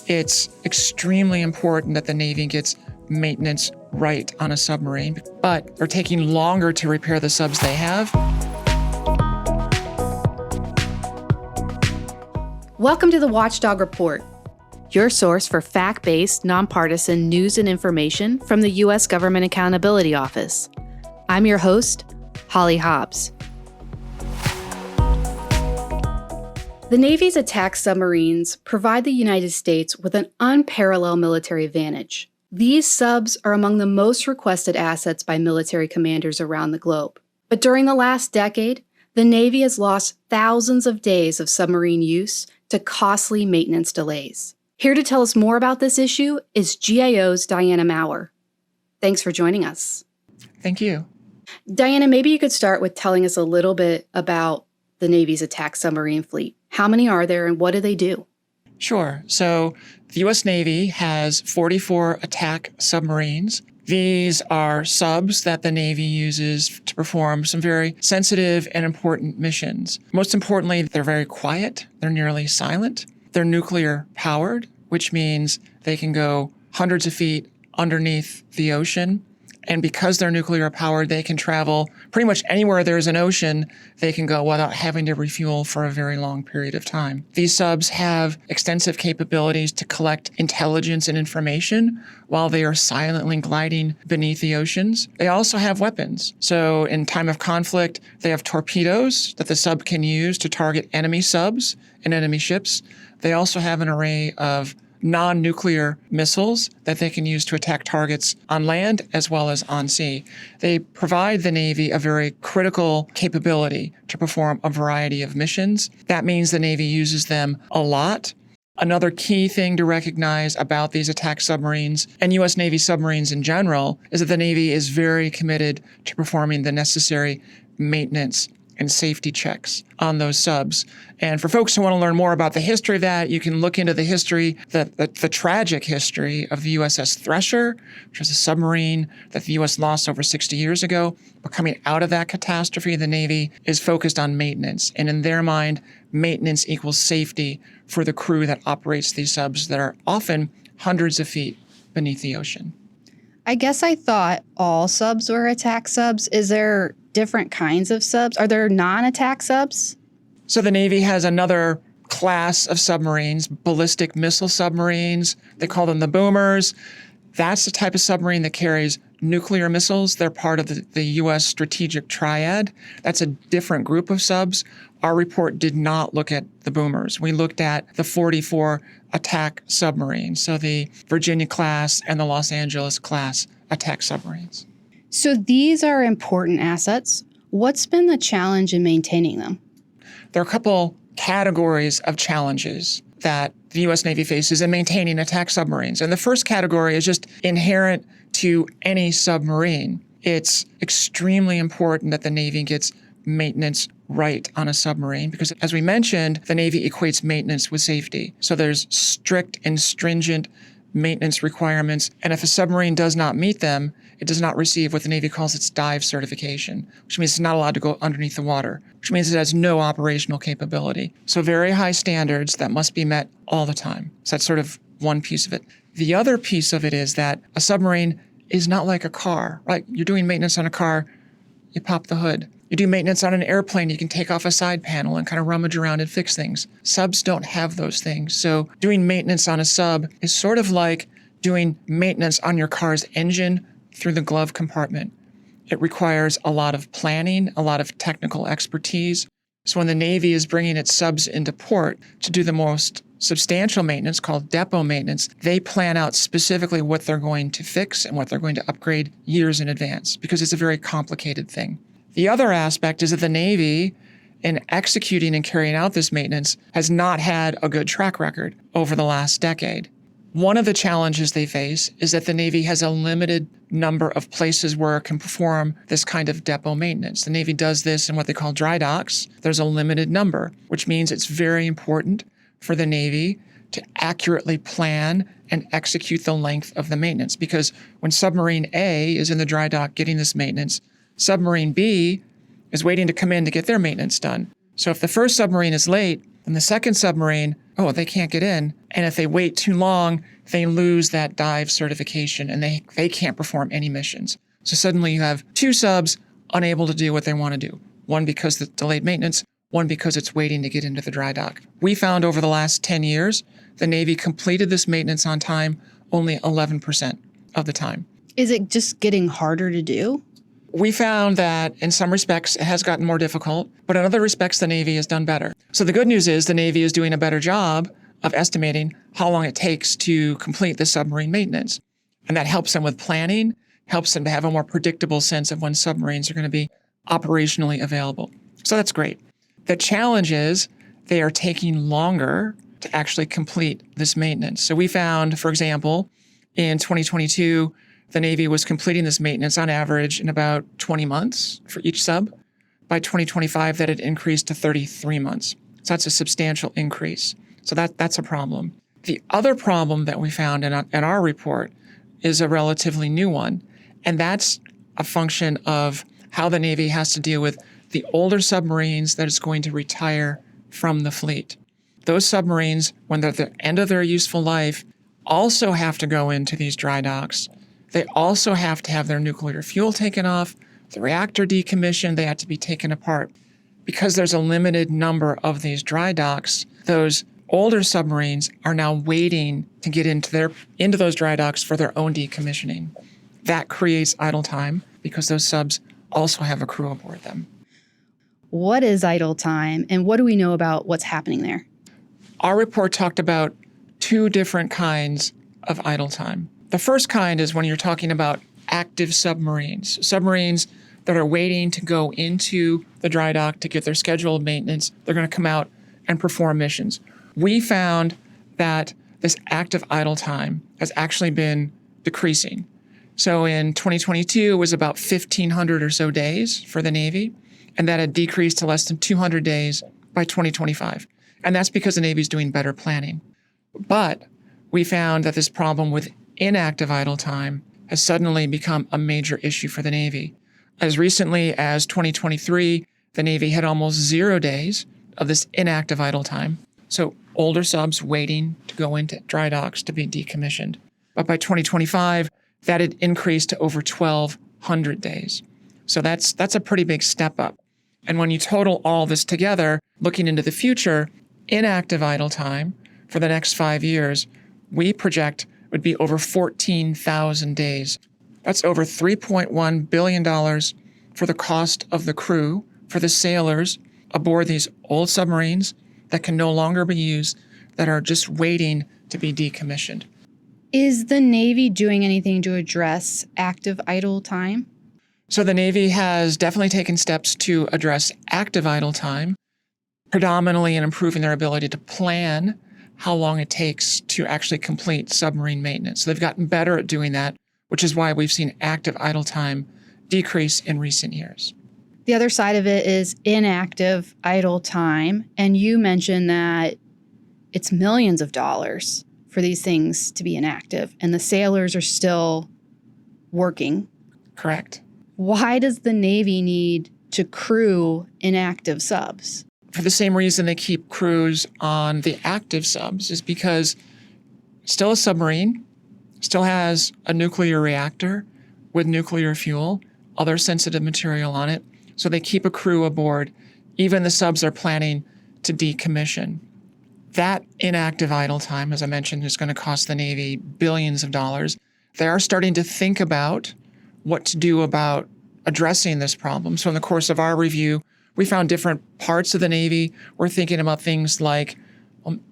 It's extremely important that the Navy gets maintenance right on a submarine, but they're taking longer to repair the subs they have. Welcome to the Watchdog Report, your source for fact-based, nonpartisan news and information from the U.S. Government Accountability Office. I'm your host, Holly Hobbs. The Navy's attack submarines provide the United States with an unparalleled military advantage. These subs are among the most requested assets by military commanders around the globe. But during the last decade, the Navy has lost thousands of days of submarine use to costly maintenance delays. Here to tell us more about this issue is GAO's Diana Maurer. Thanks for joining us. Thank you. Diana, maybe you could start with telling us a little bit about the Navy's attack submarine fleet. How many are there and what do they do? Sure. So the U.S. Navy has 44 attack submarines. These are subs that the Navy uses to perform some very sensitive and important missions. Most importantly, they're very quiet. They're nearly silent. They're nuclear powered, which means they can go hundreds of feet underneath the ocean. And because they're nuclear powered, they can travel pretty much anywhere there's an ocean, they can go without having to refuel for a very long period of time. These subs have extensive capabilities to collect intelligence and information while they are silently gliding beneath the oceans. They also have weapons. So in time of conflict, they have torpedoes that the sub can use to target enemy subs and enemy ships. They also have an array of non-nuclear missiles that they can use to attack targets on land as well as on sea. They provide the Navy a very critical capability to perform a variety of missions. That means the Navy uses them a lot. Another key thing to recognize about these attack submarines and U.S. Navy submarines in general is that the Navy is very committed to performing the necessary maintenance and safety checks on those subs. And for folks who want to learn more about the history of that, you can look into the history, the tragic history of the USS Thresher, which was a submarine that the U.S. lost over 60 years ago. But coming out of that catastrophe, the Navy is focused on maintenance. And in their mind, maintenance equals safety for the crew that operates these subs that are often hundreds of feet beneath the ocean. I guess I thought all subs were attack subs. Is there different kinds of subs? Are there non-attack subs? So the Navy has another class of submarines, ballistic missile submarines. They call them the boomers. That's the type of submarine that carries nuclear missiles. They're part of the U.S. strategic triad. That's a different group of subs. Our report did not look at the boomers. We looked at the 44 attack submarines, so the Virginia class and the Los Angeles class attack submarines. So these are important assets. What's been the challenge in maintaining them? There are a couple categories of challenges that the U.S. Navy faces in maintaining attack submarines. And the first category is just inherent to any submarine. It's extremely important that the Navy gets maintenance right on a submarine because, as we mentioned, the Navy equates maintenance with safety. So there's strict and stringent maintenance requirements. And if a submarine does not meet them, it does not receive what the Navy calls its dive certification, which means it's not allowed to go underneath the water, which means it has no operational capability. So very high standards that must be met all the time. So that's sort of one piece of it. The other piece of it is that a submarine is not like a car, right? You're doing maintenance on a car, you pop the hood. You do maintenance on an airplane, you can take off a side panel and kind of rummage around and fix things. Subs don't have those things. So doing maintenance on a sub is sort of like doing maintenance on your car's engine through the glove compartment. It requires a lot of planning, a lot of technical expertise. So when the Navy is bringing its subs into port to do the most substantial maintenance called depot maintenance, they plan out specifically what they're going to fix and what they're going to upgrade years in advance because it's a very complicated thing. The other aspect is that the Navy, in executing and carrying out this maintenance, has not had a good track record over the last decade. One of the challenges they face is that the Navy has a limited number of places where it can perform this kind of depot maintenance. The Navy does this in what they call dry docks. There's a limited number, which means it's very important for the Navy to accurately plan and execute the length of the maintenance. Because when Submarine A is in the dry dock getting this maintenance, Submarine B is waiting to come in to get their maintenance done. So if the first submarine is late, And the second submarine, they can't get in. And if they wait too long, they lose that dive certification and they can't perform any missions. So suddenly you have two subs unable to do what they want to do. One because of delayed maintenance, one because it's waiting to get into the dry dock. We found over the last 10 years, the Navy completed this maintenance on time only 11% of the time. Is it just getting harder to do? We found that in some respects, it has gotten more difficult, but in other respects, the Navy has done better. So the good news is the Navy is doing a better job of estimating how long it takes to complete the submarine maintenance. And that helps them with planning, helps them to have a more predictable sense of when submarines are going to be operationally available. So that's great. The challenge is they are taking longer to actually complete this maintenance. So we found, for example, in 2022, the Navy was completing this maintenance on average in about 20 months for each sub. By 2025, that had increased to 33 months. So that's a substantial increase. So that's a problem. The other problem that we found in our report is a relatively new one, and that's a function of how the Navy has to deal with the older submarines that it's going to retire from the fleet. Those submarines, when they're at the end of their useful life, also have to go into these dry docks. They also have to have their nuclear fuel taken off, the reactor decommissioned, they have to be taken apart. Because there's a limited number of these dry docks, those older submarines are now waiting to get into those dry docks for their own decommissioning. That creates idle time because those subs also have a crew aboard them. What is idle time, and what do we know about what's happening there? Our report talked about two different kinds of idle time. The first kind is when you're talking about active submarines, submarines that are waiting to go into the dry dock to get their scheduled maintenance. They're going to come out and perform missions. We found that this active idle time has actually been decreasing. So in 2022, it was about 1,500 or so days for the Navy, and that had decreased to less than 200 days by 2025. And that's because the Navy is doing better planning. But we found that this problem with inactive idle time has suddenly become a major issue for the Navy. As recently as 2023, the Navy had almost 0 days of this inactive idle time. So older subs waiting to go into dry docks to be decommissioned. But by 2025, that had increased to over 1,200 days. So that's a pretty big step up. And when you total all this together, looking into the future, inactive idle time for the next 5 years, we project would be over 14,000 days. That's over $3.1 billion for the cost of the crew, for the sailors aboard these old submarines that can no longer be used, that are just waiting to be decommissioned. Is the Navy doing anything to address active idle time? So the Navy has definitely taken steps to address active idle time, predominantly in improving their ability to plan how long it takes to actually complete submarine maintenance. So they've gotten better at doing that, which is why we've seen active idle time decrease in recent years. The other side of it is inactive idle time, and you mentioned that it's millions of dollars for these things to be inactive, and the sailors are still working. Correct. Why does the Navy need to crew inactive subs? For the same reason they keep crews on the active subs, is because still a submarine, still has a nuclear reactor with nuclear fuel, other sensitive material on it. So they keep a crew aboard. Even the subs they're planning to decommission. That inactive idle time, as I mentioned, is going to cost the Navy billions of dollars. They are starting to think about what to do about addressing this problem. So in the course of our review, we found different parts of the Navy. We're thinking about things like,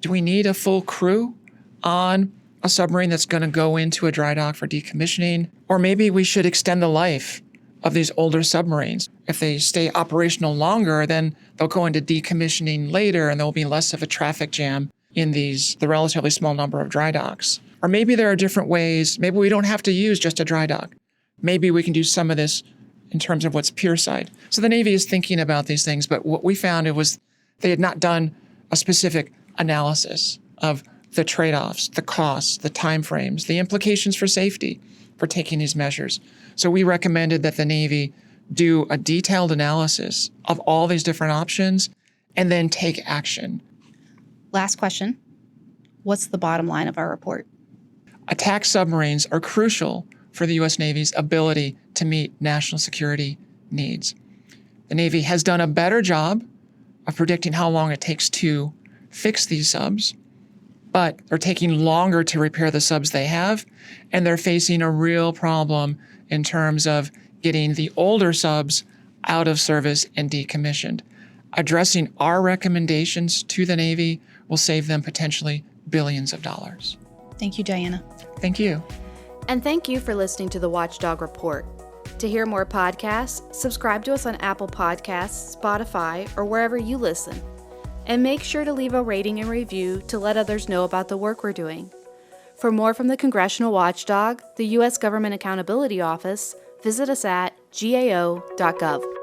do we need a full crew on a submarine that's going to go into a dry dock for decommissioning? Or maybe we should extend the life of these older submarines. If they stay operational longer, then they'll go into decommissioning later and there'll be less of a traffic jam in the relatively small number of dry docks. Or maybe there are different ways. Maybe we don't have to use just a dry dock. Maybe we can do some of this in terms of what's pier side. So the Navy is thinking about these things, but what we found was they had not done a specific analysis of the trade-offs, the costs, the timeframes, the implications for safety for taking these measures. So we recommended that the Navy do a detailed analysis of all these different options and then take action. Last question. What's the bottom line of our report? Attack submarines are crucial for the U.S. Navy's ability to meet national security needs. The Navy has done a better job of predicting how long it takes to fix these subs, but they're taking longer to repair the subs they have, and they're facing a real problem in terms of getting the older subs out of service and decommissioned. Addressing our recommendations to the Navy will save them potentially billions of dollars. Thank you, Diana. Thank you. And thank you for listening to the Watchdog Report. To hear more podcasts, subscribe to us on Apple Podcasts, Spotify, or wherever you listen. And make sure to leave a rating and review to let others know about the work we're doing. For more from the Congressional Watchdog, the U.S. Government Accountability Office, visit us at gao.gov.